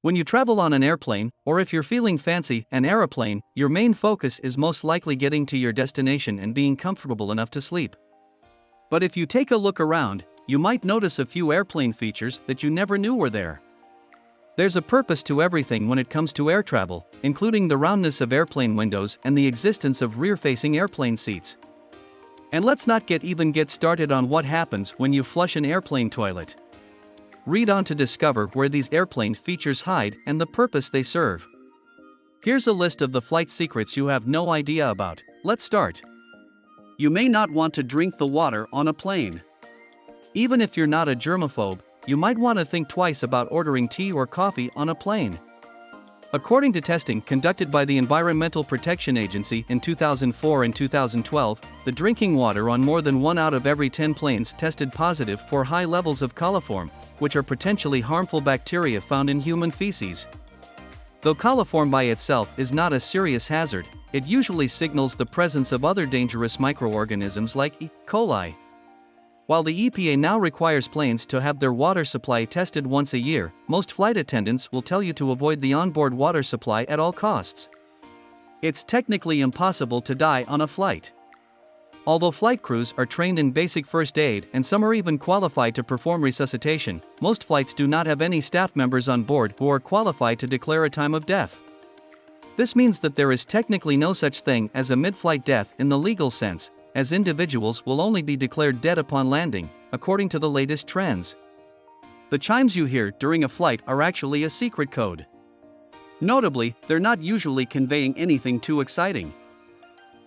When you travel on an airplane, or if you're feeling fancy, an aeroplane, your main focus is most likely getting to your destination and being comfortable enough to sleep. But if you take a look around, you might notice a few airplane features that you never knew were there. There's a purpose to everything when it comes to air travel, including the roundness of airplane windows and the existence of rear-facing airplane seats. And let's not get started on what happens when you flush an airplane toilet. Read on to discover where these airplane features hide and the purpose they serve. Here's a list of the flight secrets you have no idea about. Let's start. You may not want to drink the water on a plane. Even if you're not a germaphobe, you might want to think twice about ordering tea or coffee on a plane. According to testing conducted by the Environmental Protection Agency in 2004 and 2012, the drinking water on more than 1 out of every 10 planes tested positive for high levels of coliform, which are potentially harmful bacteria found in human feces. Though coliform by itself is not a serious hazard, it usually signals the presence of other dangerous microorganisms like E. coli. While the EPA now requires planes to have their water supply tested once a year, most flight attendants will tell you to avoid the onboard water supply at all costs. It's technically impossible to die on a flight. Although flight crews are trained in basic first aid and some are even qualified to perform resuscitation, most flights do not have any staff members on board who are qualified to declare a time of death. This means that there is technically no such thing as a mid-flight death in the legal sense, as individuals will only be declared dead upon landing, according to the latest trends. The chimes you hear during a flight are actually a secret code. Notably, they're not usually conveying anything too exciting.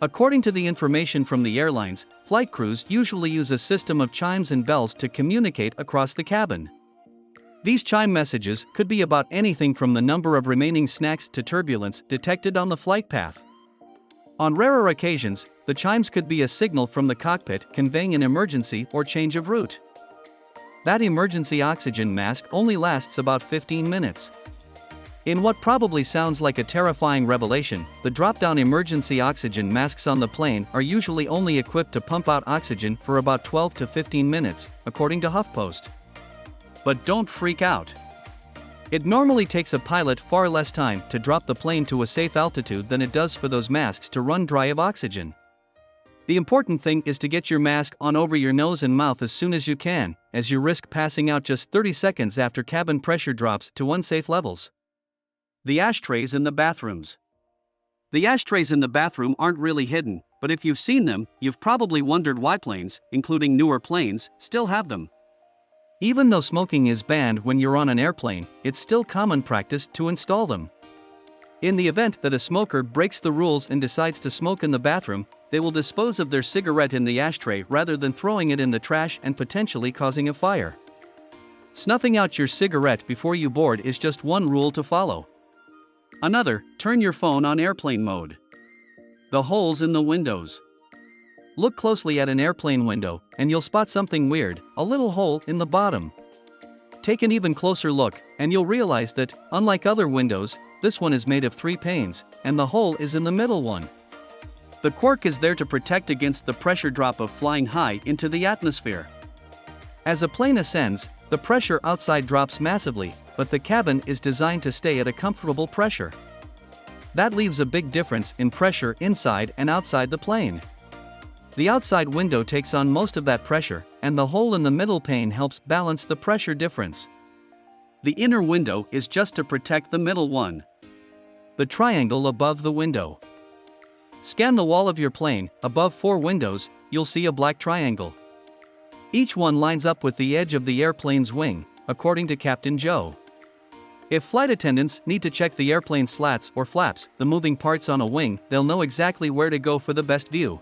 According to the information from the airlines, flight crews usually use a system of chimes and bells to communicate across the cabin. These chime messages could be about anything from the number of remaining snacks to turbulence detected on the flight path. On rarer occasions, the chimes could be a signal from the cockpit conveying an emergency or change of route. That emergency oxygen mask only lasts about 15 minutes. In what probably sounds like a terrifying revelation, the drop-down emergency oxygen masks on the plane are usually only equipped to pump out oxygen for about 12 to 15 minutes, according to HuffPost. But don't freak out. It normally takes a pilot far less time to drop the plane to a safe altitude than it does for those masks to run dry of oxygen. The important thing is to get your mask on over your nose and mouth as soon as you can, as you risk passing out just 30 seconds after cabin pressure drops to unsafe levels. The ashtrays in the bathrooms. The ashtrays in the bathroom aren't really hidden, but if you've seen them, you've probably wondered why planes, including newer planes, still have them. Even though smoking is banned when you're on an airplane, it's still common practice to install them. In the event that a smoker breaks the rules and decides to smoke in the bathroom, they will dispose of their cigarette in the ashtray rather than throwing it in the trash and potentially causing a fire. Snuffing out your cigarette before you board is just one rule to follow. Another, turn your phone on airplane mode. The holes in the windows. Look closely at an airplane window, and you'll spot something weird, a little hole in the bottom. Take an even closer look, and you'll realize that, unlike other windows, this one is made of 3 panes, and the hole is in the middle one. The cork is there to protect against the pressure drop of flying high into the atmosphere. As a plane ascends, the pressure outside drops massively, but the cabin is designed to stay at a comfortable pressure. That leaves a big difference in pressure inside and outside the plane. The outside window takes on most of that pressure, and the hole in the middle pane helps balance the pressure difference. The inner window is just to protect the middle one. The triangle above the window. Scan the wall of your plane. Above 4 windows, you'll see a black triangle. Each one lines up with the edge of the airplane's wing, according to Captain Joe. If flight attendants need to check the airplane slats or flaps, the moving parts on a wing, they'll know exactly where to go for the best view.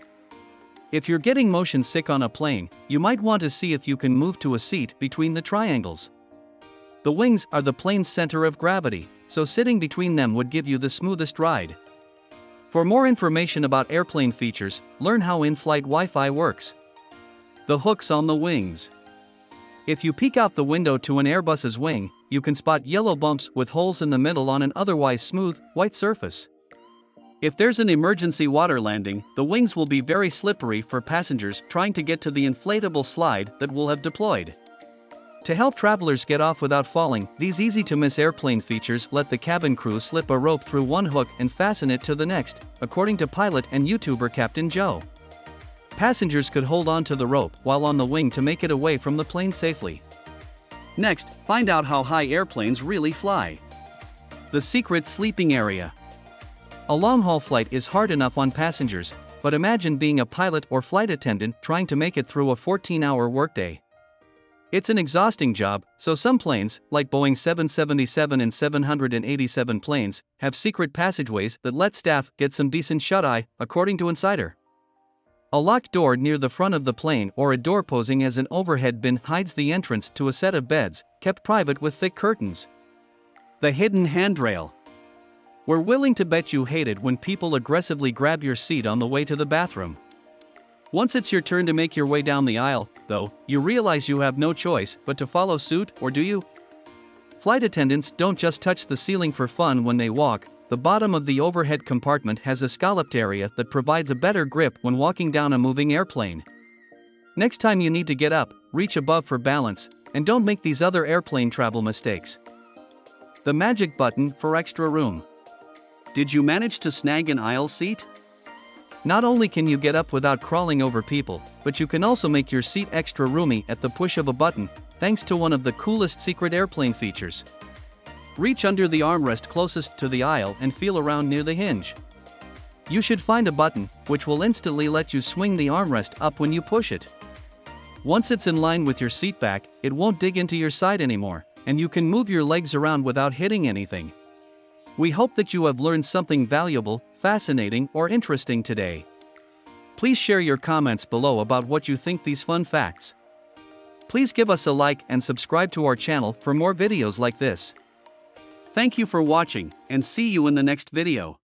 If you're getting motion sick on a plane, you might want to see if you can move to a seat between the triangles. The wings are the plane's center of gravity, so sitting between them would give you the smoothest ride. For more information about airplane features, learn how in-flight Wi-Fi works. The hooks on the wings. If you peek out the window to an Airbus's wing, you can spot yellow bumps with holes in the middle on an otherwise smooth, white surface. If there's an emergency water landing, the wings will be very slippery for passengers trying to get to the inflatable slide that will have deployed. To help travelers get off without falling, these easy-to-miss airplane features let the cabin crew slip a rope through one hook and fasten it to the next, according to pilot and YouTuber Captain Joe. Passengers could hold on to the rope while on the wing to make it away from the plane safely. Next, find out how high airplanes really fly. The secret sleeping area. A long-haul flight is hard enough on passengers, but imagine being a pilot or flight attendant trying to make it through a 14-hour workday. It's an exhausting job, so some planes, like Boeing 777 and 787 planes, have secret passageways that let staff get some decent shut-eye, according to Insider. A locked door near the front of the plane or a door posing as an overhead bin hides the entrance to a set of beds, kept private with thick curtains. The hidden handrail. We're willing to bet you hate it when people aggressively grab your seat on the way to the bathroom. Once it's your turn to make your way down the aisle, though, you realize you have no choice but to follow suit, or do you? Flight attendants don't just touch the ceiling for fun when they walk. The bottom of the overhead compartment has a scalloped area that provides a better grip when walking down a moving airplane. Next time you need to get up, reach above for balance, and don't make these other airplane travel mistakes. The magic button for extra room. Did you manage to snag an aisle seat? Not only can you get up without crawling over people, but you can also make your seat extra roomy at the push of a button, thanks to one of the coolest secret airplane features. Reach under the armrest closest to the aisle and feel around near the hinge. You should find a button, which will instantly let you swing the armrest up when you push it. Once it's in line with your seat back, it won't dig into your side anymore, and you can move your legs around without hitting anything. We hope that you have learned something valuable, fascinating, or interesting today. Please share your comments below about what you think these fun facts. Please give us a like and subscribe to our channel for more videos like this. Thank you for watching, and see you in the next video.